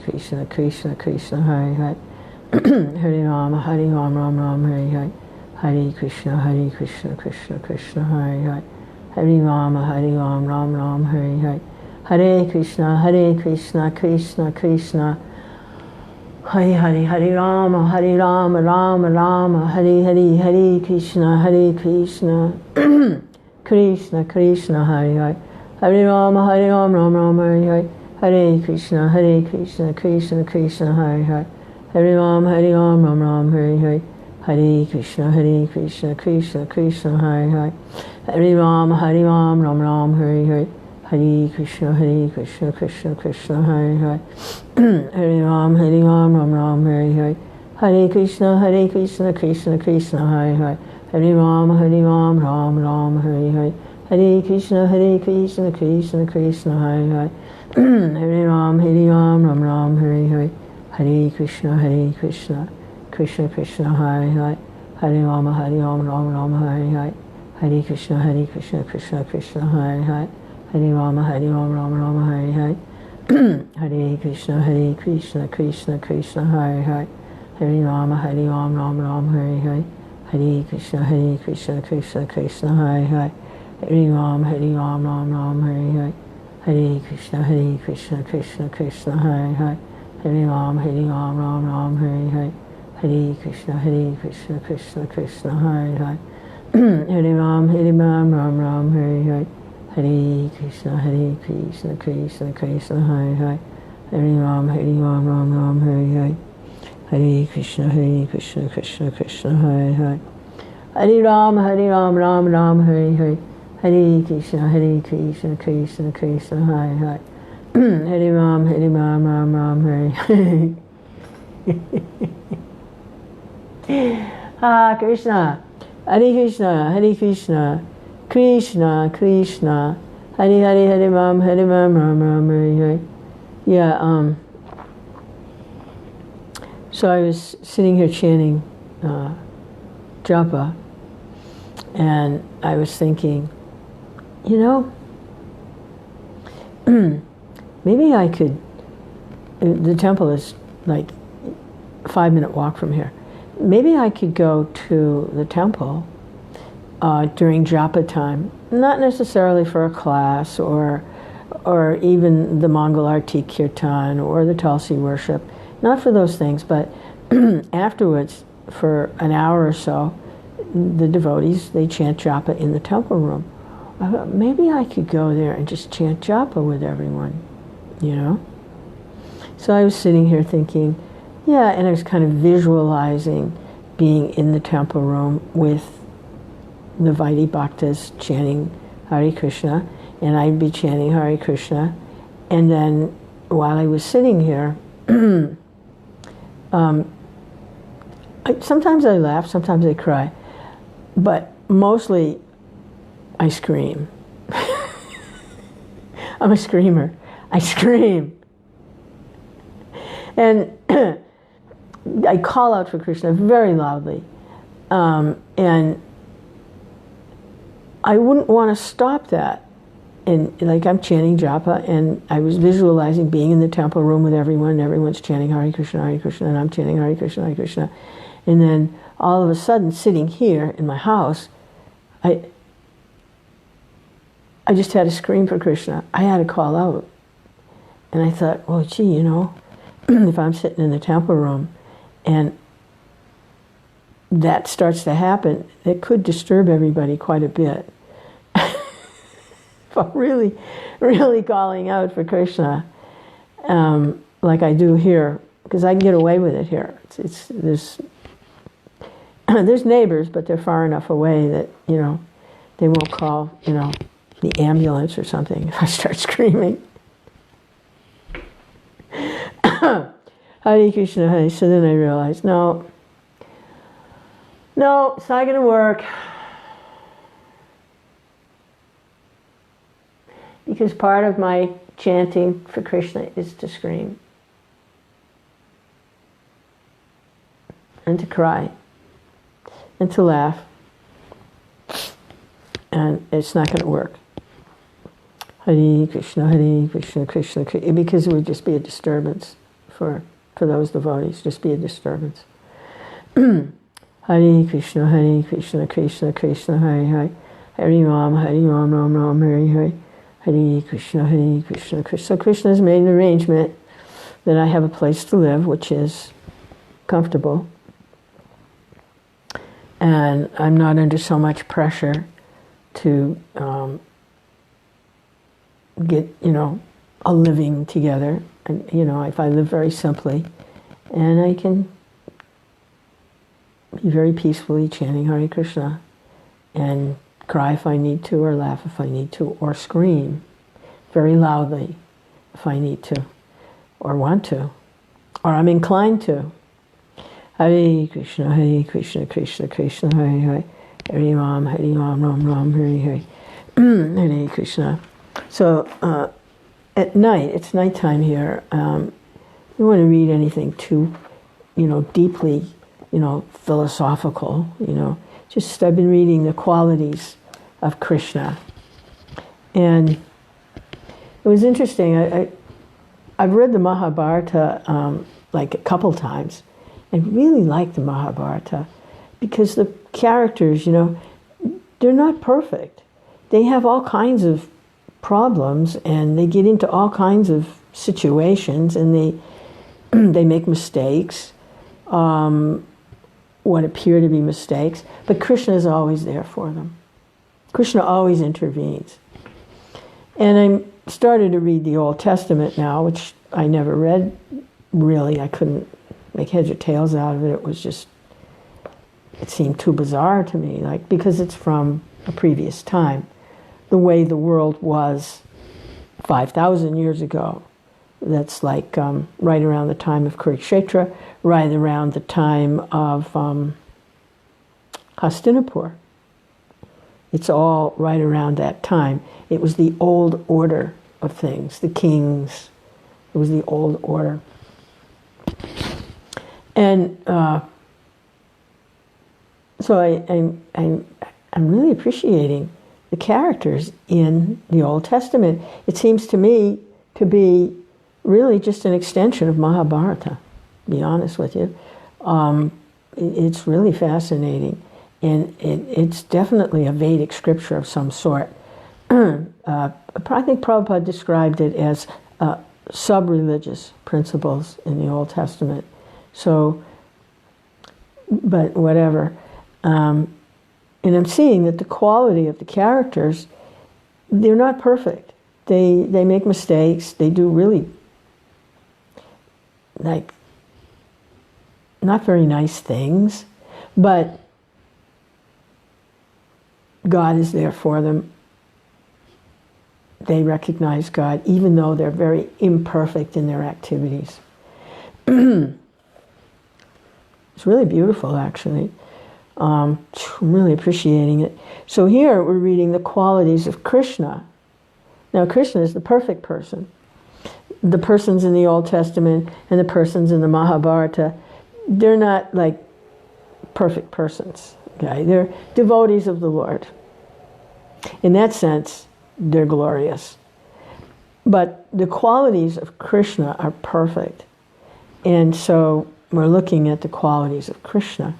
Krishna, Krishna, Krishna, Hare Hare. Hare Rama, Ram Ram, Hare Hare. Hare Krishna, Krishna, Krishna, Hare Hare. Hare Rama, Ram Ram, Hare Hare. Hare Krishna, Krishna, Krishna, Hare Hare. Hare Rama, Rama Rama, Hare Hare. Hare Krishna, Krishna, Krishna, Krishna, Hare Hare. Hare Rama, Ram Ram, Hare Hare. Hare Krishna, Krishna, Krishna, Hare Hare. Hare Rama, Ram Ram, Hare Hare. Hare Krishna, Krishna, Krishna, Hare Hare. Hare Rama, Ram Ram, Hare Hare. Hare Krishna, Krishna, Krishna, Hare Hare. Hare Rama, Ram Ram, Hare Hare. Hare Krishna, Krishna, Krishna, Hare Hare. Hare Rama, Ram Ram, Hare Hare. Hare Krishna, Krishna, Krishna, Hare Hare. Hare Ram, Ram Ram, Hare Hare. Hare Krishna, Krishna, Krishna, Hare Hare. Hare Rama, Ram Ram, Hare Hare. Hare Krishna, Krishna, Krishna, Hare Hare. Hare Rama, Ram Ram, Hare Hare. Hare Krishna, Krishna, Krishna, Hare Hare. Hare Rama, Ram Ram, Hare Hare. Hare Krishna, Krishna, Krishna, Hare Hare. Hare Rama, Ram Ram, Hare Hare. Hare Krishna, Krishna, Krishna, Hare Hare. Hare Rama, Ram Ram, Hare Hare. Hare Krishna, Krishna, Krishna, Hare Hare. Hare Rama, Ram Ram, Hare Hare. Hare Krishna, Krishna, Krishna, Hare Hare. Hare Rama, Ram Ram, Hare Hare. Hare Krishna, Krishna, Krishna, Hare Hare. Hare Rama, Ram Ram, Hare Hare. Hare Krishna, Krishna, Krishna, Hare Hare. Hare Rama, Ram Ram, Hare Hare. Ah, Krishna. Hare Krishna, Krishna, Krishna, Hare Hare, Hare Ram, Ram Ram, Hare Hare. Yeah, so I was sitting here chanting japa, and I was thinking, you know, maybe I could, the temple is like a 5-minute walk from here. Maybe I could go to the temple during japa time, not necessarily for a class or even the Mongol Arti Kirtan or the Tulsi worship, not for those things, but afterwards, for an hour or so, the devotees, they chant japa in the temple room. I thought, maybe I could go there and just chant japa with everyone, you know? So I was sitting here thinking, yeah, and I was kind of visualizing being in the temple room with the Vaidhi Bhaktas chanting Hare Krishna, and I'd be chanting Hare Krishna, and then while I was sitting here, sometimes I laugh, sometimes I cry, but mostly I scream. I'm a screamer. I scream. And I call out for Krishna very loudly. And I wouldn't want to stop that. And like I'm chanting japa, and I was visualizing being in the temple room with everyone, and everyone's chanting Hare Krishna, and I'm chanting Hare Krishna, Hare Krishna. And then all of a sudden, sitting here in my house, I just had to scream for Krishna. I had to call out. And I thought, well, gee, you know, if I'm sitting in the temple room and that starts to happen, it could disturb everybody quite a bit. If I'm really, really calling out for Krishna, like I do here, because I can get away with it here. There's neighbors, but they're far enough away that, you know, they won't call, you know, the ambulance or something if I start screaming. Hare Krishna, Hare. So then I realized, no, it's not going to work. Because part of my chanting for Krishna is to scream and to cry and to laugh. And it's not going to work. Hare Krishna, Krishna, Krishna, because it would just be a disturbance. for those devotees, just be a disturbance. Hare Krishna, Krishna Krishna, Hare Hare, Hare Ram, Ram Ram, Hare Hare, Hare Krishna, Krishna Krishna. So Krishna has made an arrangement that I have a place to live, which is comfortable, and I'm not under so much pressure to get, a living together. And, if I live very simply, and I can be very peacefully chanting Hare Krishna and cry if I need to, or laugh if I need to, or scream very loudly if I need to, or want to, or I'm inclined to. Hare Krishna, Krishna Krishna, Hare Hare, Hare Ram, Ram Ram, Hare Hare, Hare Krishna. So at night, it's nighttime here. You don't want to read anything too, deeply, philosophical. Just I've been reading the qualities of Krishna, and it was interesting. I've read the Mahabharata like a couple times. I really like the Mahabharata because the characters, they're not perfect. They have all kinds of problems, and they get into all kinds of situations, and they make mistakes, what appear to be mistakes, but Krishna is always there for them. Krishna always intervenes. And I started to read the Old Testament now, which I never read, really. I couldn't make heads or tails out of it. It seemed too bizarre to me, because it's from a previous time. The way the world was 5,000 years ago. That's right around the time of Kurukshetra, right around the time of Hastinapur. It's all right around that time. It was the old order of things, the kings. It was the old order. And so I'm really appreciating the characters in the Old Testament. It seems to me to be really just an extension of Mahabharata, to be honest with you. It's really fascinating, and it's definitely a Vedic scripture of some sort. I think Prabhupada described it as sub-religious principles in the Old Testament. So, but whatever. And I'm seeing that the quality of the characters, they're not perfect. They make mistakes. They do really, not very nice things. But God is there for them. They recognize God, even though they're very imperfect in their activities. It's really beautiful, actually. I'm really appreciating it. So here we're reading the qualities of Krishna. Now Krishna is the perfect person. The persons in the Old Testament and the persons in the Mahabharata, they're not like perfect persons. Okay? They're devotees of the Lord. In that sense, they're glorious. But the qualities of Krishna are perfect. And so we're looking at the qualities of Krishna.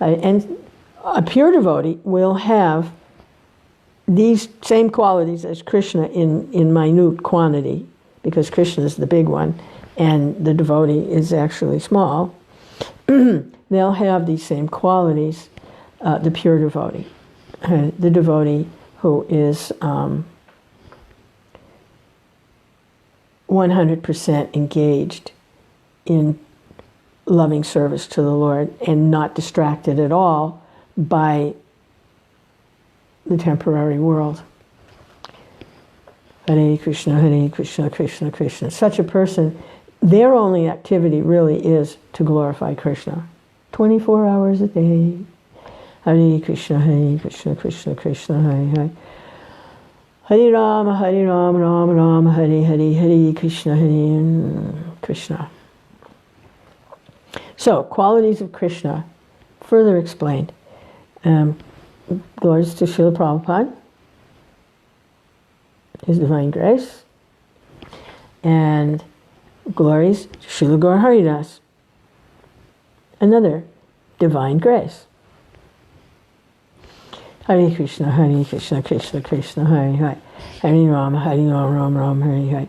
And a pure devotee will have these same qualities as Krishna in minute quantity, because Krishna is the big one and the devotee is actually small. They'll have these same qualities, the pure devotee. The devotee who is 100% engaged in loving service to the Lord and not distracted at all by the temporary world. Hare Krishna, Krishna Krishna. Such a person, their only activity really is to glorify Krishna. 24 hours a day. Hare Krishna, Krishna Krishna, Hare Hare. Hare Rama, Ram Ram, Hare Hare, Hare Krishna, Krishna. So, qualities of Krishna, further explained. Glories to Srila Prabhupada, His Divine Grace, and glories to Srila Gaur Haridas, another divine grace. Hare Krishna, Krishna Krishna, Hare Hare, Hare Rama, Ram Ram, Hare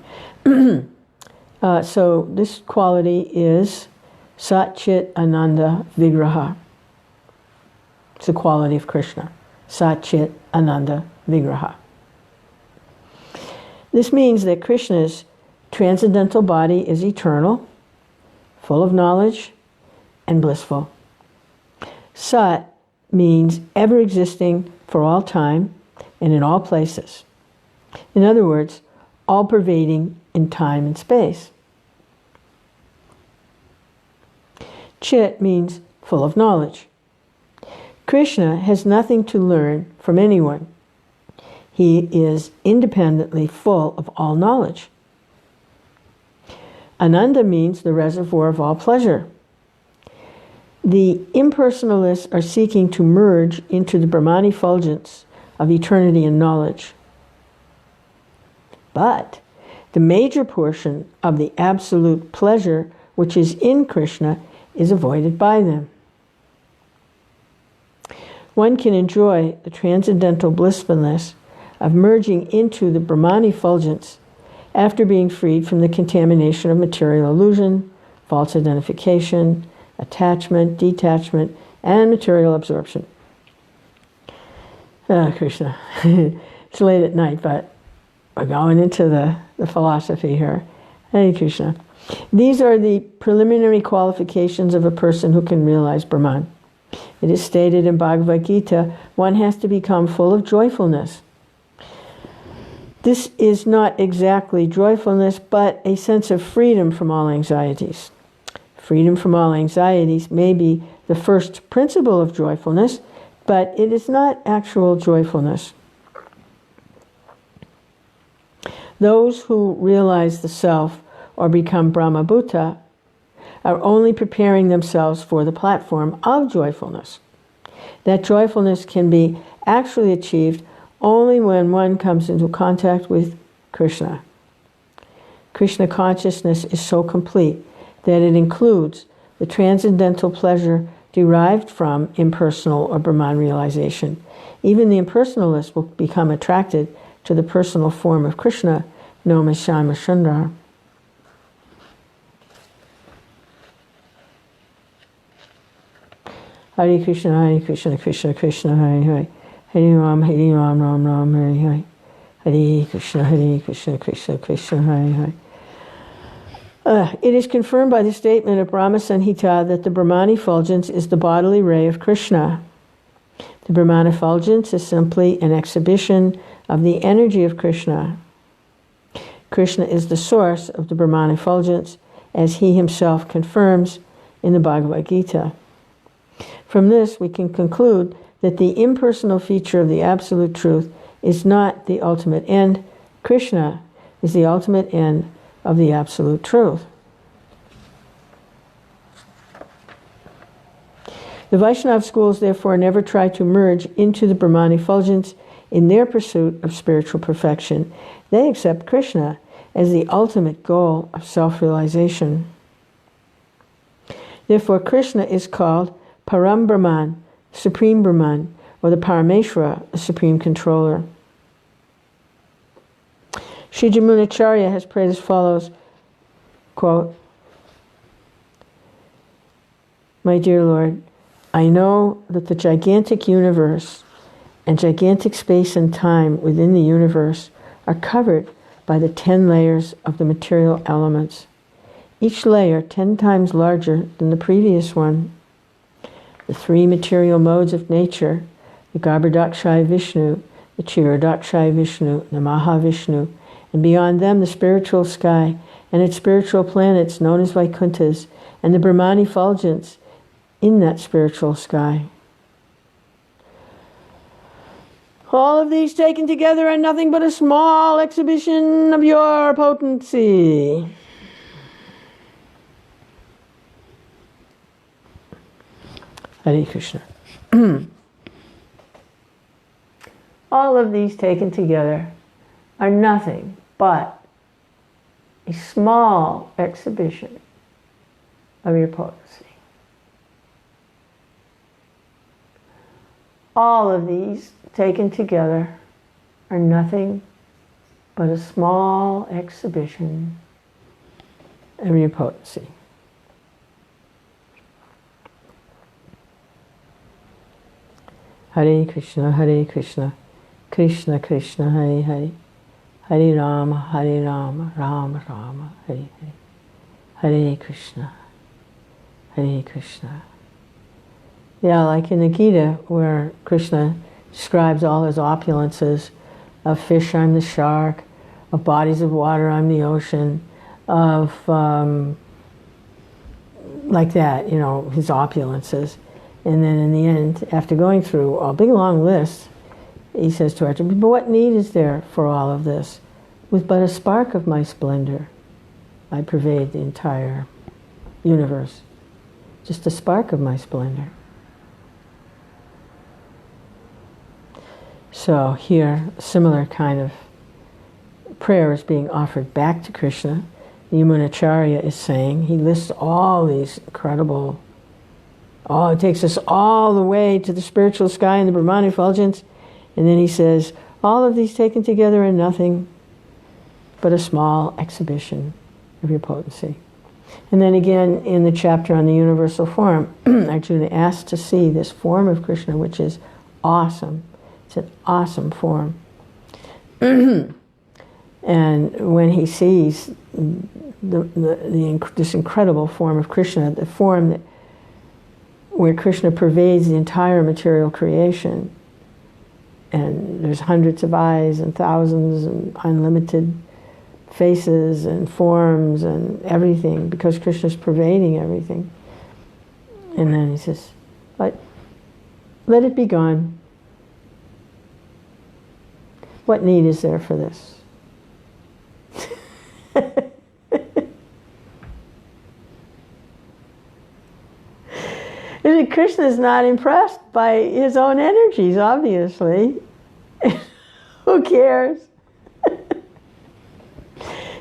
Hare. So this quality is Sat Chit Ananda Vigraha. It's the quality of Krishna. Sat Chit Ananda Vigraha. This means that Krishna's transcendental body is eternal, full of knowledge, and blissful. Sat means ever existing for all time and in all places. In other words, all pervading in time and space. Chit means full of knowledge. Krishna has nothing to learn from anyone. He is independently full of all knowledge. Ananda means the reservoir of all pleasure. The impersonalists are seeking to merge into the Brahman effulgence of eternity and knowledge. But the major portion of the absolute pleasure which is in Krishna is avoided by them. One can enjoy the transcendental blissfulness of merging into the Brahman effulgence after being freed from the contamination of material illusion, false identification, attachment, detachment, and material absorption. Krishna. It's late at night, but we're going into the philosophy here. Hare Krishna. These are the preliminary qualifications of a person who can realize Brahman. It is stated in Bhagavad Gita, one has to become full of joyfulness. This is not exactly joyfulness, but a sense of freedom from all anxieties. Freedom from all anxieties may be the first principle of joyfulness, but it is not actual joyfulness. Those who realize the self or become Brahmabhuta are only preparing themselves for the platform of joyfulness. That joyfulness can be actually achieved only when one comes into contact with Krishna. Krishna consciousness is so complete that it includes the transcendental pleasure derived from impersonal or Brahman realization. Even the impersonalists will become attracted to the personal form of Krishna, known as Shama Sundar. Hare Krishna, Krishna Krishna, Hare Hare, Hare Ram, Ram Ram, Hare Hare, Hare Krishna, Krishna Krishna, Hare Hare. It is confirmed by the statement of Brahma Samhita that the Brahman effulgence is the bodily ray of Krishna. The Brahman effulgence is simply an exhibition of the energy of Krishna. Krishna is the source of the Brahman effulgence, as he himself confirms in the Bhagavad Gita. From this, we can conclude that the impersonal feature of the Absolute Truth is not the ultimate end. Krishna is the ultimate end of the Absolute Truth. The Vaishnava schools, therefore, never try to merge into the Brahman effulgence in their pursuit of spiritual perfection. They accept Krishna as the ultimate goal of self-realization. Therefore, Krishna is called Param Brahman, Supreme Brahman, or the Parameshwara, the Supreme Controller. Sri Jamunacharya has prayed as follows, quote, "My dear Lord, I know that the gigantic universe and gigantic space and time within the universe are covered by the 10 layers of the material elements, each layer 10 times larger than the previous one. The 3 material modes of nature, the Garbhodakshaya Vishnu, the Kshirodakshaya Vishnu, the Mahavishnu, and beyond them the spiritual sky and its spiritual planets known as Vaikunthas, and the Brahman effulgence in that spiritual sky. All of these taken together are nothing but a small exhibition of your potency." Hare Krishna. All of these taken together are nothing but a small exhibition of your potency. All of these taken together are nothing but a small exhibition of your potency. Hare Krishna, Krishna Krishna, Hare Hare, Hare Rama, Rama Rama, Hare Hare, Hare Krishna, Hare Krishna. Yeah, like in the Gita, where Krishna describes all his opulences, of fish I'm the shark, of bodies of water I'm the ocean, of like that, you know, his opulences. And then in the end, after going through a big long list, he says to Arjuna, but what need is there for all of this? With but a spark of my splendor, I pervade the entire universe. Just a spark of my splendor. So here, a similar kind of prayer is being offered back to Krishna. Yamunacharya is saying, he lists all these incredible, it takes us all the way to the spiritual sky and the Brahman effulgence, and then he says, all of these taken together are nothing but a small exhibition of your potency. And then again, in the chapter on the universal form, Arjuna asked to see this form of Krishna, which is awesome. It's an awesome form. And when he sees this incredible form of Krishna, the form where Krishna pervades the entire material creation, and there's hundreds of eyes and thousands and unlimited faces and forms and everything, because Krishna's pervading everything. And then he says, but let it be gone. What need is there for this? Krishna is not impressed by his own energies, obviously. Who cares?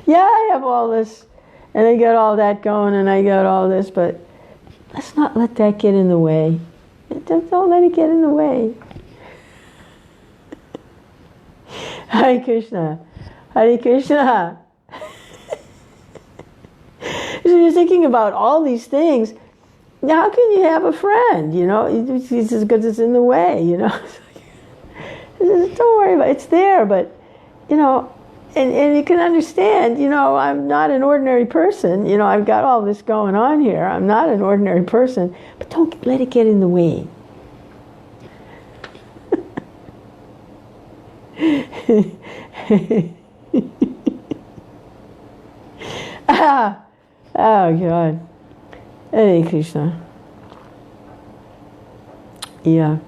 Yeah, I have all this, and I got all that going, and I got all this, but let's not let that get in the way. Don't let it get in the way. Hare Krishna. Hare Krishna. So you're thinking about all these things. Now, how can you have a friend? You know, it's because it's in the way, you know. Don't worry about it. It's there, but, you know, and you can understand, you know, I'm not an ordinary person. You know, I've got all this going on here. I'm not an ordinary person, but don't let it get in the way. Oh, God. Hare Krishna. Yeah.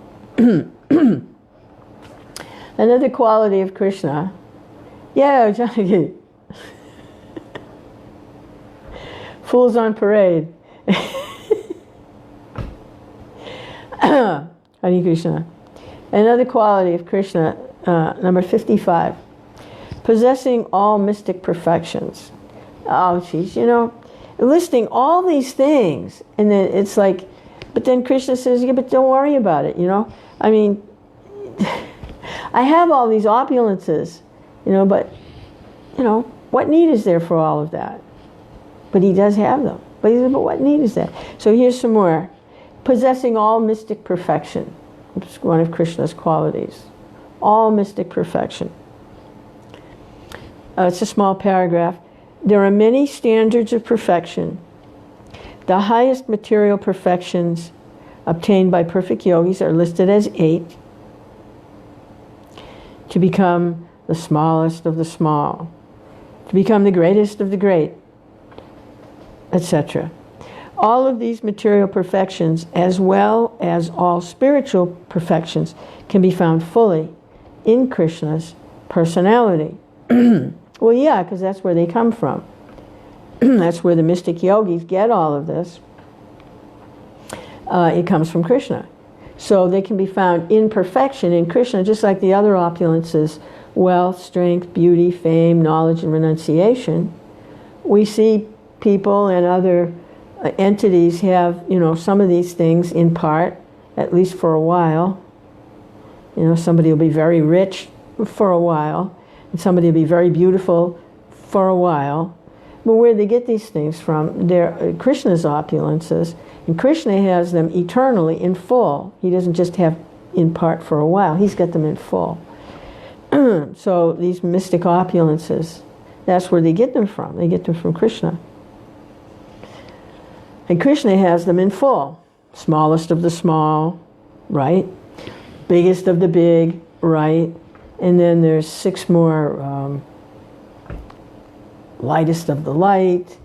Another quality of Krishna. Yeah, Janaki. Fools on parade. Hare Krishna. Another quality of Krishna, number 55. Possessing all mystic perfections. Oh, geez, you know, listing all these things, and then it's like, but then Krishna says, yeah, but don't worry about it, you know. I mean, I have all these opulences, you know, but, you know, what need is there for all of that? But he does have them. But he says, but what need is there? So here's some more. Possessing all mystic perfection. It's one of Krishna's qualities. All mystic perfection. It's a small paragraph. There are many standards of perfection. The highest material perfections obtained by perfect yogis are listed as 8. To become the smallest of the small, to become the greatest of the great, etc. All of these material perfections, as well as all spiritual perfections, can be found fully in Krishna's personality. Well, yeah, because that's where they come from. That's where the mystic yogis get all of this. It comes from Krishna. So they can be found in perfection in Krishna, just like the other opulences, wealth, strength, beauty, fame, knowledge, and renunciation. we see people and other entities have, some of these things in part, at least for a while. Somebody will be very rich for a while, and somebody will be very beautiful for a while. But where they get these things from, they're Krishna's opulences, and Krishna has them eternally in full. He doesn't just have in part for a while, he's got them in full. So these mystic opulences, that's where they get them from. They get them from Krishna. And Krishna has them in full. Smallest of the small, right? Biggest of the big, right? And then there's 6 more lightest of the light.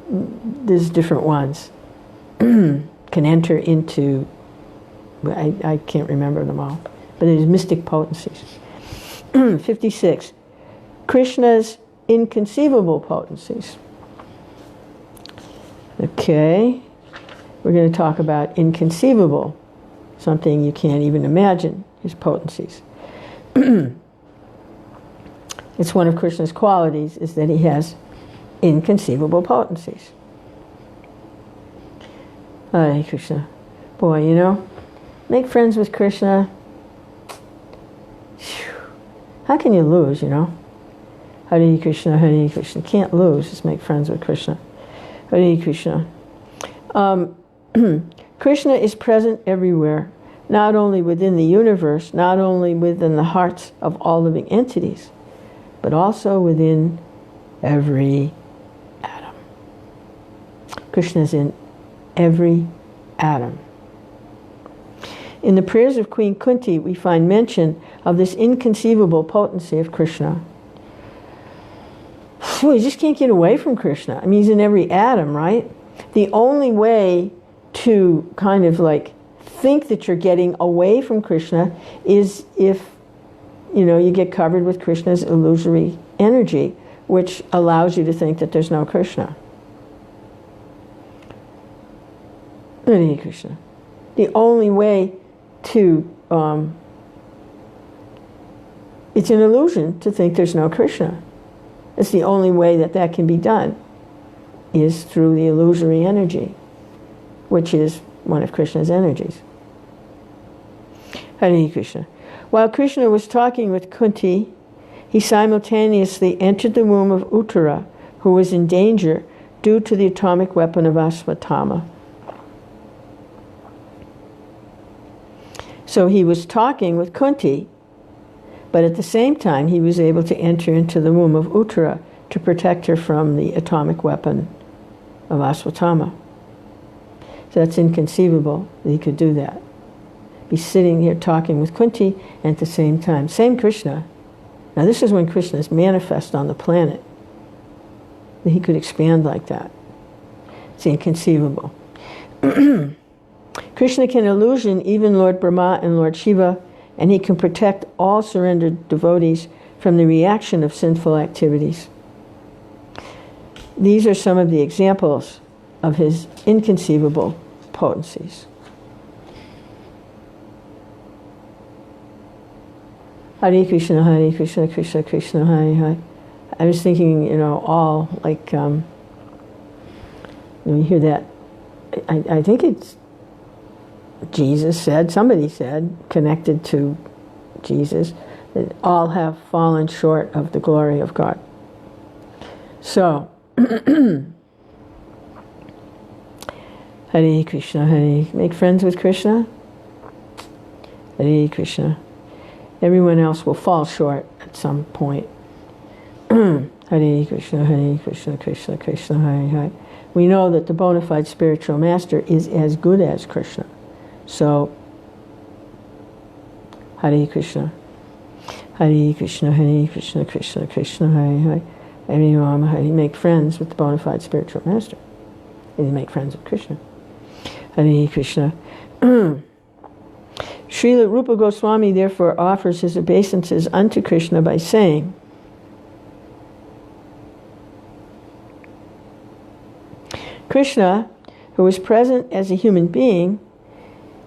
There's different ones. Can enter into, I can't remember them all, but there's mystic potencies. 56. Krishna's inconceivable potencies. Okay, we're going to talk about inconceivable, something you can't even imagine, his potencies. It's one of Krishna's qualities, is that he has inconceivable potencies. Hare Krishna. Boy, make friends with Krishna. How can you lose, Hare Krishna, Hare Krishna. Can't lose, just make friends with Krishna. Hare Krishna. Krishna is present everywhere, not only within the universe, not only within the hearts of all living entities, but also within every atom. Krishna is in every atom. In the prayers of Queen Kunti, we find mention of this inconceivable potency of Krishna. You just can't get away from Krishna. I mean, he's in every atom, right? The only way to kind of think that you're getting away from Krishna is if, you get covered with Krishna's illusory energy, which allows you to think that there's no Krishna. Hare Krishna. The only way to, it's an illusion to think there's no Krishna. It's the only way that can be done, is through the illusory energy, which is one of Krishna's energies. Hare Krishna. While Krishna was talking with Kunti, he simultaneously entered the womb of Uttara, who was in danger due to the atomic weapon of Ashwatthama. So he was talking with Kunti, but at the same time he was able to enter into the womb of Uttara to protect her from the atomic weapon of Ashwatthama. So that's inconceivable that he could do that. Be sitting here talking with Kunti and at the same time. Same Krishna. Now this is when Krishna is manifest on the planet. That he could expand like that. It's inconceivable. Krishna can illusion even Lord Brahma and Lord Shiva, and he can protect all surrendered devotees from the reaction of sinful activities. These are some of the examples of his inconceivable potencies. Hare Krishna, Hare Krishna, Krishna Krishna, Hare Hare. I was thinking, all you hear that. I think it's Jesus said, somebody said, connected to Jesus, that all have fallen short of the glory of God. So, Hare Krishna, Hare, make friends with Krishna. Hare Krishna. Everyone else will fall short at some point. Hare Krishna, Hare Krishna, Krishna Krishna, Hare Hare. We know that the bona fide spiritual master is as good as Krishna. So, Hare Krishna. Hare Krishna, Hare Krishna, Krishna Krishna, Hare Hare. Hare Rama, Hare. Make friends with the bona fide spiritual master. And you make friends with Krishna. Hare Krishna. Srila Rupa Goswami therefore offers his obeisances unto Krishna by saying, Krishna, who is present as a human being,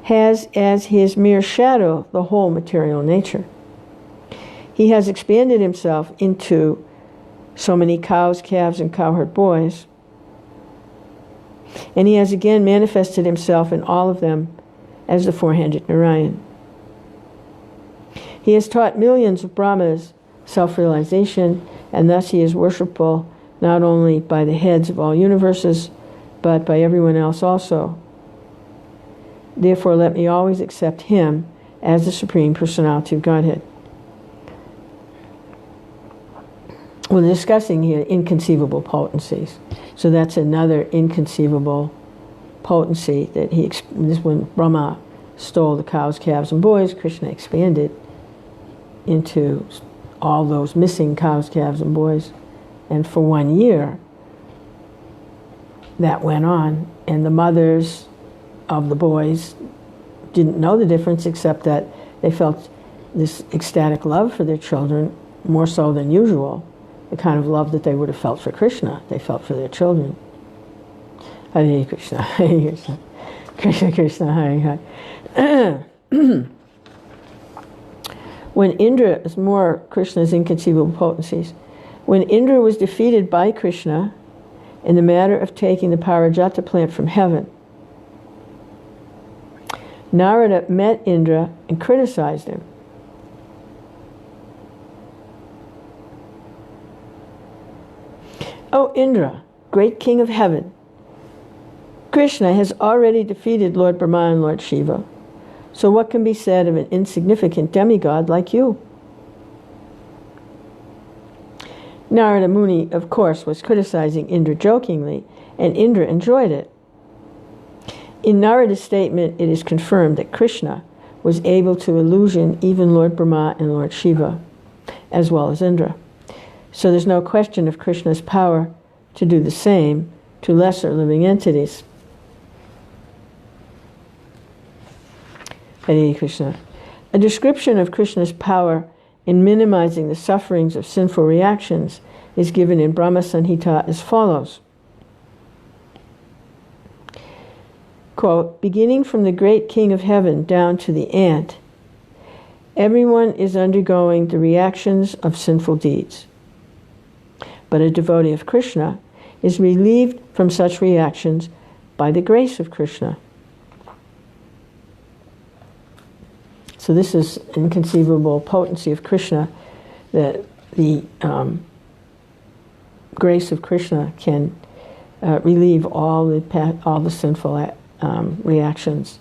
has as his mere shadow the whole material nature. He has expanded himself into so many cows, calves, and cowherd boys. And he has again manifested himself in all of them as the four-handed Narayan. He has taught millions of Brahmas self-realization, and thus he is worshipable not only by the heads of all universes, but by everyone else also. Therefore, let me always accept him as the Supreme Personality of Godhead. We're discussing here inconceivable potencies. So that's another inconceivable potency that this when Brahma stole the cows, calves, and boys, Krishna expanded into all those missing cows, calves, and boys. And for 1 year, that went on, and the mothers of the boys didn't know the difference, except that they felt this ecstatic love for their children more so than usual. The kind of love that they would have felt for Krishna, they felt for their children. Hare Krishna, Hare Krishna, Krishna Krishna, Hare Hare. When Indra, is more Krishna's inconceivable potencies, when Indra was defeated by Krishna in the matter of taking the Parijata plant from heaven, Narada met Indra and criticized him. O Indra, great king of heaven, Krishna has already defeated Lord Brahma and Lord Shiva. So what can be said of an insignificant demigod like you? Narada Muni, of course, was criticizing Indra jokingly, and Indra enjoyed it. In Narada's statement, it is confirmed that Krishna was able to illusion even Lord Brahma and Lord Shiva, as well as Indra. So there's no question of Krishna's power to do the same to lesser living entities. Hare Krishna. A description of Krishna's power in minimizing the sufferings of sinful reactions is given in Brahma Samhita as follows. Quote, beginning from the great king of heaven down to the ant, everyone is undergoing the reactions of sinful deeds. But a devotee of Krishna is relieved from such reactions by the grace of Krishna. So this is inconceivable potency of Krishna, that the grace of Krishna can relieve all the sinful reactions.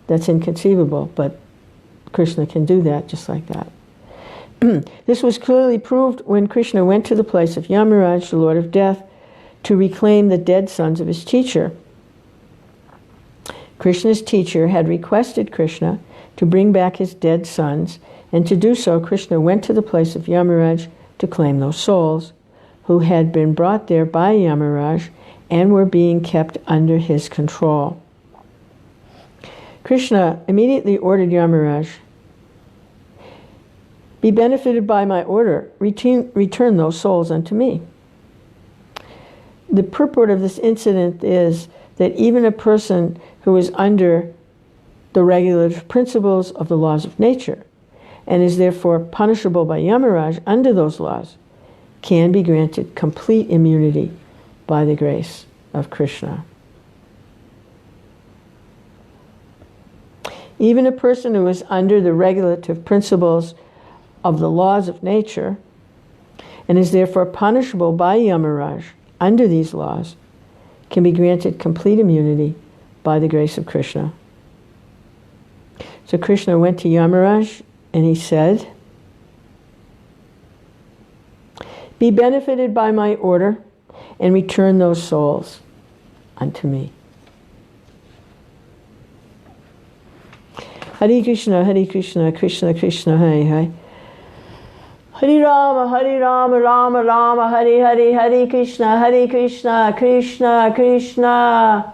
That's inconceivable, but Krishna can do that just like that. This was clearly proved when Krishna went to the place of Yamaraj, the Lord of Death, to reclaim the dead sons of his teacher. Krishna's teacher had requested Krishna to bring back his dead sons, and to do so, Krishna went to the place of Yamaraj to claim those souls who had been brought there by Yamaraj and were being kept under his control. Krishna immediately ordered Yamaraj, be benefited by my order, return those souls unto me. The purport of this incident is that even a person who is under the regulative principles of the laws of nature and is therefore punishable by Yamaraj under those laws can be granted complete immunity by the grace of Krishna. Even a person who is under the regulative principles of the laws of nature and is therefore punishable by Yamaraj under these laws can be granted complete immunity by the grace of Krishna. So Krishna went to Yamaraj and he said, be benefited by my order and return those souls unto me. Hare Krishna, Krishna Krishna, Hare Hare. Hare Rama, Rama Rama, Hare Hare, Hare Krishna, Krishna Krishna.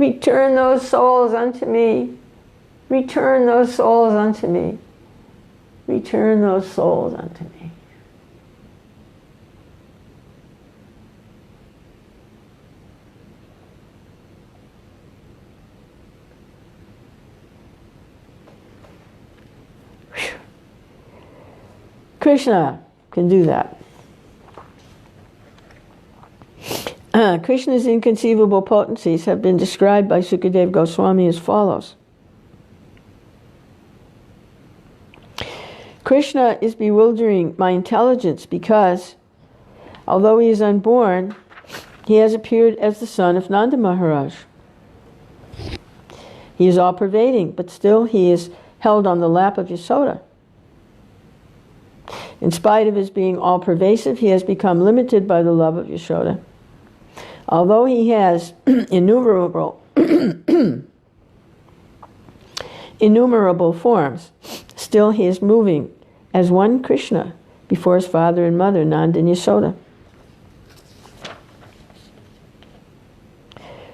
Return those souls unto me. Return those souls unto me. Return those souls unto me. Krishna can do that. Krishna's inconceivable potencies have been described by Sukadeva Goswami as follows. Krishna is bewildering my intelligence because, although he is unborn, he has appeared as the son of Nanda Maharaj. He is all-pervading, but still he is held on the lap of Yasoda. In spite of his being all-pervasive, he has become limited by the love of Yasoda. Although he has innumerable forms, still he is moving as one Krishna before his father and mother, Nanda and Yasoda.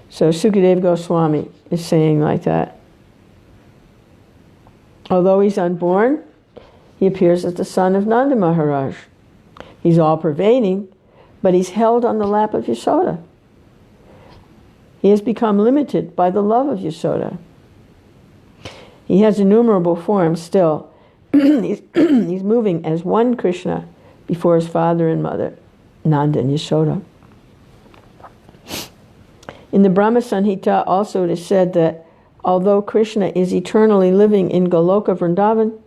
So Sukadeva Goswami is saying like that. Although he's unborn, he appears as the son of Nanda Maharaj. He's all-pervading, but he's held on the lap of Yasoda. He has become limited by the love of Yasoda. He has innumerable forms still. He's moving as one Krishna before his father and mother, Nanda and Yasoda. In the Brahma Samhita also it is said that although Krishna is eternally living in Goloka Vrindavan,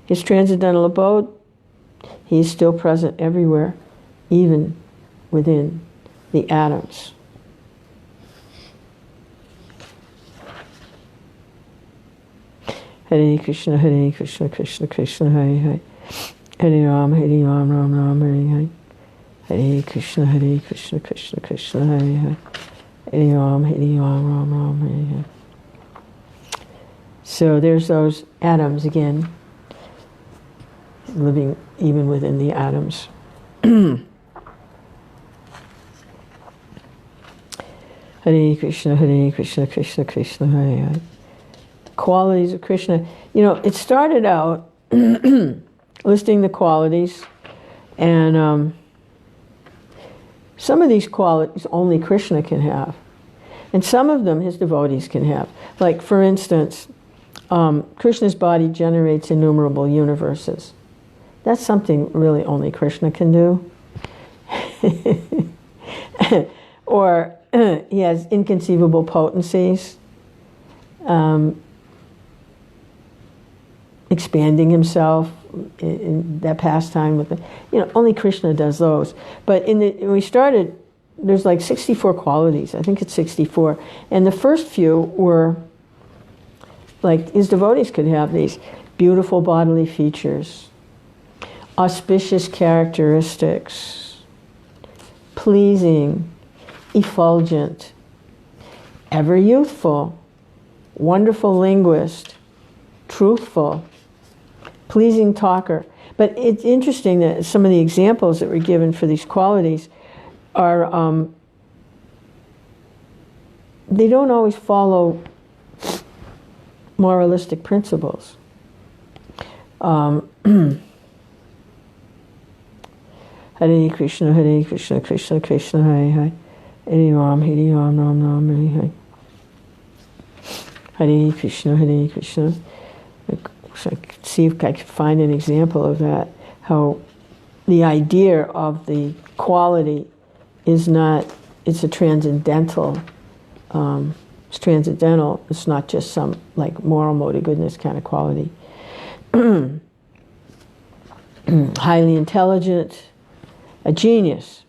his transcendental abode, he is still present everywhere, even within the atoms. Hare Krishna, Krishna Krishna, Hare Hare. Hare Ram, Ram Ram, Hare Hare. Hare Krishna, Krishna Krishna, Hare Hare. Hare Ram, Ram Ram, Hare Hare. So there's those atoms again, living even within the atoms. Hare Krishna, Krishna Krishna, Hare Hare. Qualities of Krishna. You know, it started out listing the qualities, and some of these qualities only Krishna can have, and some of them his devotees can have. Like, for instance, Krishna's body generates innumerable universes. That's something really only Krishna can do. Or he has inconceivable potencies, expanding himself in that pastime with only Krishna does those. But when we started, there's like 64 qualities. I think it's 64. And the first few were like his devotees could have these beautiful bodily features, auspicious characteristics, pleasing, effulgent, ever youthful, wonderful linguist, truthful, pleasing talker. But it's interesting that some of the examples that were given for these qualities are, they don't always follow moralistic principles. Hare Krishna, Krishna Krishna, Hare Hare. Hare Ram, Ram Ram, Hare Hare. Hare Krishna, Krishna. So I could see if I could find an example of that, how the idea of the quality is not, it's a transcendental, it's transcendental, it's not just some like moral mode of goodness kind of quality. Highly intelligent, a genius.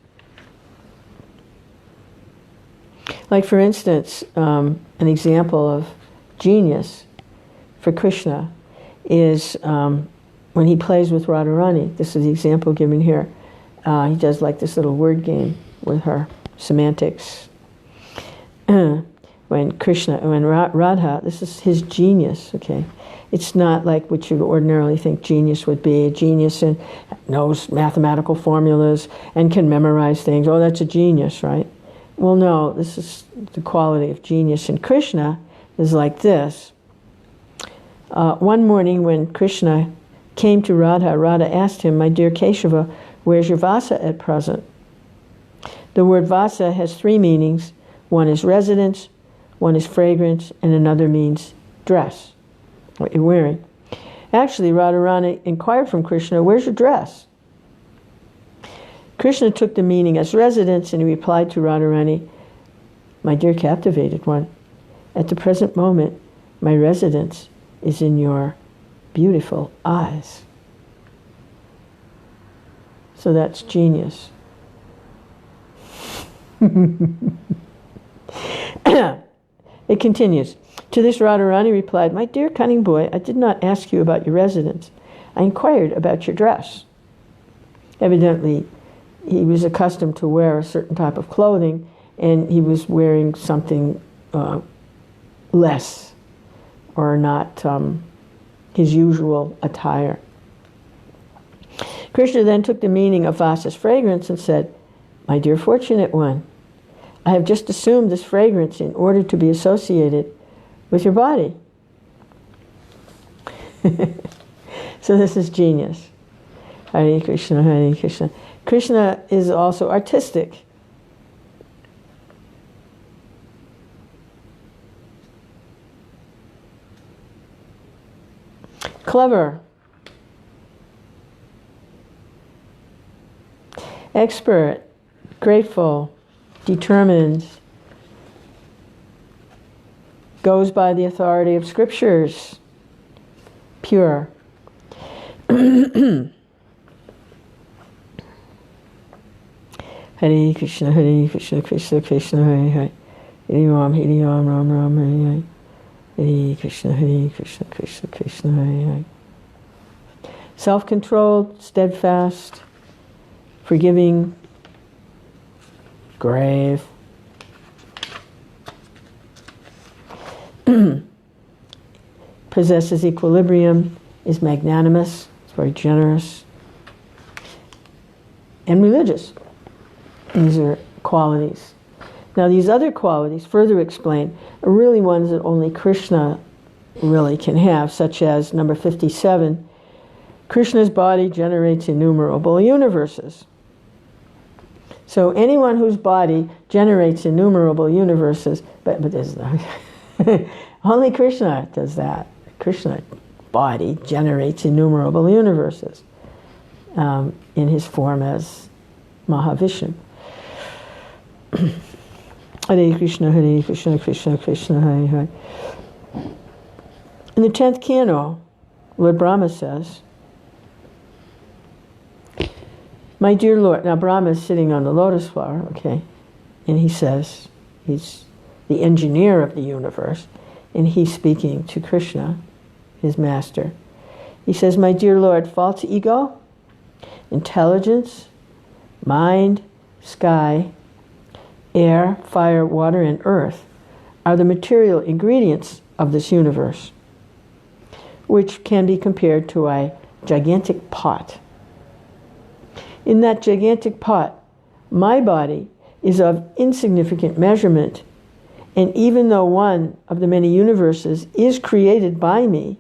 Like, for instance, an example of genius for Krishna is when he plays with Radharani. This is the example given here. He does like this little word game with her, semantics. When Radha, this is his genius, okay? It's not like what you ordinarily think genius would be. A genius and knows mathematical formulas and can memorize things. Oh, that's a genius, right? Well, no, this is the quality of genius in Krishna is like this. One morning when Krishna came to Radha, Radha asked him, "My dear Keshava, where's your vasa at present?" The word vasa has three meanings. One is residence, one is fragrance, and another means dress, what you're wearing. Actually, Radharani inquired from Krishna, "Where's your dress?" Krishna took the meaning as residence, and he replied to Radharani, "My dear captivated one, at the present moment, my residence is in your beautiful eyes." So that's genius. It continues. To this Radharani replied, "My dear cunning boy, I did not ask you about your residence. I inquired about your dress." Evidently, he was accustomed to wear a certain type of clothing, and he was wearing something less, or not his usual attire. Krishna then took the meaning of Vasa's fragrance and said, "My dear fortunate one, I have just assumed this fragrance in order to be associated with your body." So this is genius. Hare Krishna, Hare Krishna. Krishna is also artistic. Clever. Expert. Grateful. Determined. Goes by the authority of scriptures. Pure. Hare Krishna, Hare Krishna, Krishna Krishna, Hare Hare, Hare Ram, Hare Ram, Ram Ram, Hare Hare, Hare Krishna, Hare Krishna, Krishna Krishna, Hare Hare. Self-controlled, steadfast, forgiving, grave. Possesses equilibrium, is magnanimous, is very generous, and religious. These are qualities. Now these other qualities, further explained, are really ones that only Krishna really can have, such as number 57, Krishna's body generates innumerable universes. So anyone whose body generates innumerable universes, but there's no, only Krishna does that. Krishna's body generates innumerable universes in his form as Mahavishnu. Hare Krishna, Hare Krishna, Krishna Krishna, Hare Hare. In the 10th canto, Lord Brahma says, "My dear Lord," now Brahma is sitting on the lotus flower, okay, and he says, he's the engineer of the universe, and he's speaking to Krishna, his master. He says, "My dear Lord, false ego, intelligence, mind, sky, air, fire, water, and earth are the material ingredients of this universe, which can be compared to a gigantic pot. In that gigantic pot, my body is of insignificant measurement, and even though one of the many universes is created by me,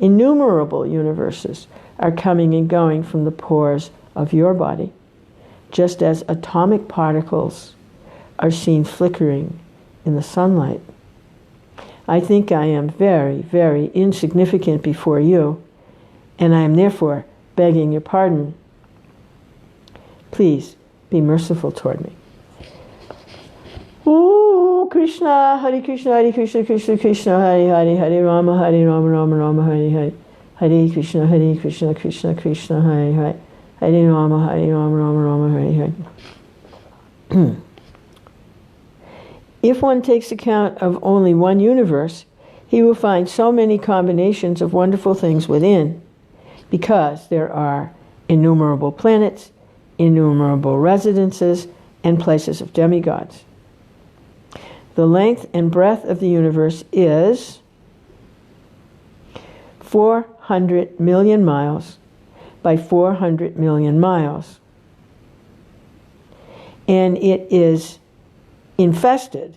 innumerable universes are coming and going from the pores of your body, just as atomic particles are seen flickering in the sunlight. I think I am very, very insignificant before you, and I am therefore begging your pardon. Please be merciful toward me." Ooh, Krishna, Hare Krishna, Hare Krishna, Krishna Krishna, Hare Hare, Hare Rama, Hare Rama, Rama Rama, Hare Hare, Hare Krishna, Krishna Krishna, Hare Hare, Hare Rama, Hare Rama, Rama Rama, Hare Hare. If one takes account of only one universe, he will find so many combinations of wonderful things within, because there are innumerable planets, innumerable residences, and places of demigods. The length and breadth of the universe is 400 million miles by 400 million miles. And it is infested,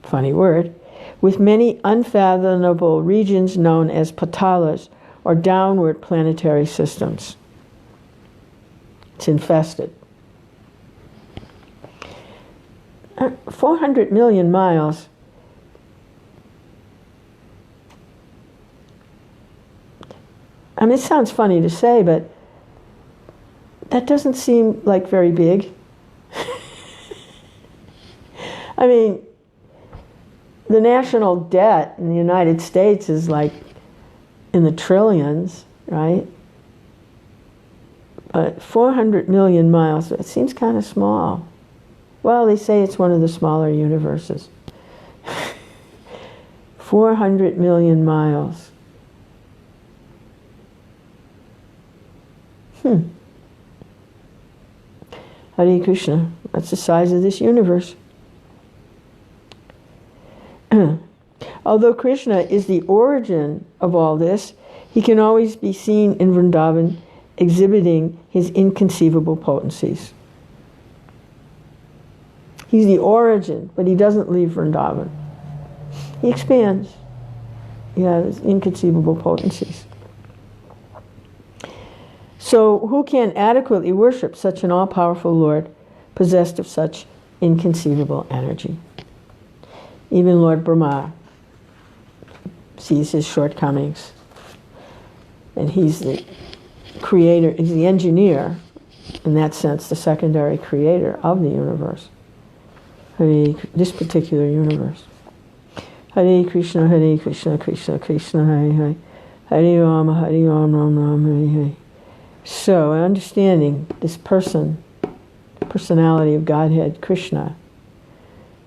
funny word, with many unfathomable regions known as patalas, or downward planetary systems. It's infested. 400 million miles. I mean, it sounds funny to say, but that doesn't seem like very big. I mean, the national debt in the United States is like in the trillions, right? But 400 million miles, it seems kind of small. Well, they say it's one of the smaller universes. 400 million miles. Hare Krishna, that's the size of this universe. Although Krishna is the origin of all this, he can always be seen in Vrindavan exhibiting his inconceivable potencies. He's the origin, but he doesn't leave Vrindavan. He expands. He has inconceivable potencies. So who can adequately worship such an all-powerful Lord, possessed of such inconceivable energy? Even Lord Brahma sees his shortcomings. And he's the creator, he's the engineer, in that sense, the secondary creator of the universe. This particular universe. Hare Krishna, Krishna Krishna, Hare Hare. Hare Rama, Ram Ram, Hare Hare. So, understanding this personality of Godhead, Krishna,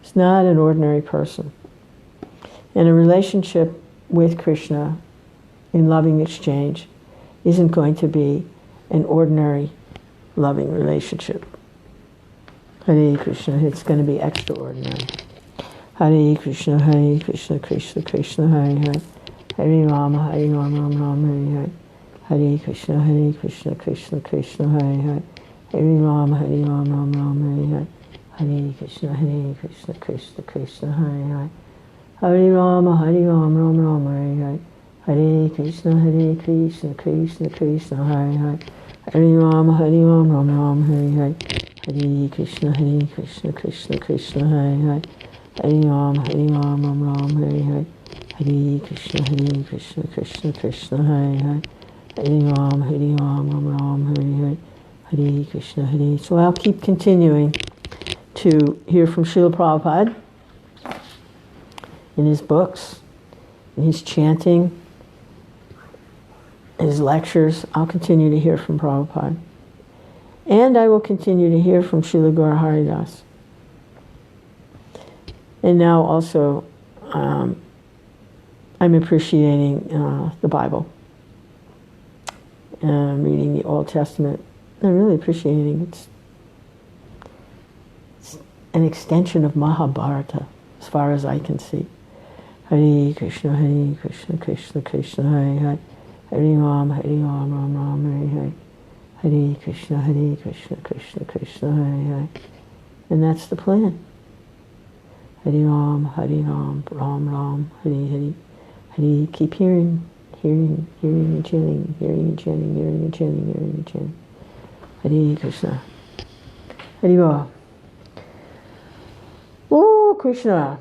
is not an ordinary person. And a relationship with Krishna in loving exchange isn't going to be an ordinary loving relationship. Hare Krishna, it's going to be extraordinary. Hare Krishna, Krishna Krishna, Hare Hare. Hare Rama, Ram Ram, Hare Hare. Hare Krishna, Krishna Krishna, Hare Hare. Hare Rama, Ram Ram, Hare Hare. Hare Krishna, Krishna Krishna, Hare Hare. Hare Rama, Ram Ram, Hare Hare. Hare Krishna, Krishna Krishna, Hare Hare. Hare Rama, Ram Ram, Hare Hare. Hare Krishna, Krishna Krishna, Hare Hare. Hare Rama, Ram Ram, Hare Hare. Hare Krishna, Krishna Krishna, Hare Hare. Hare Rama, Ram Ram, Hare Hare. Hare Krishna, Hare. So I'll keep continuing to hear from Srila Prabhupada in his books, in his chanting, in his lectures. I'll continue to hear from Prabhupada. And I will continue to hear from Srila Gaura Haridas. And now also, I'm appreciating the Bible. I'm reading the Old Testament. I'm really appreciating it. It's an extension of Mahabharata, as far as I can see. Hare Krishna, Krishna Krishna, Hare Hare. Hare Rama, Ram Ram, Hare Hare. Hare Krishna, Krishna Krishna, Hare Hare. And that's the plan. Hare Ram, Ram Ram, Hare Hare. Hare, keep hearing and chanting, hearing and chanting, hearing and chanting, hearing and chanting. Hare Krishna. Hare Rama. Oh, Krishna.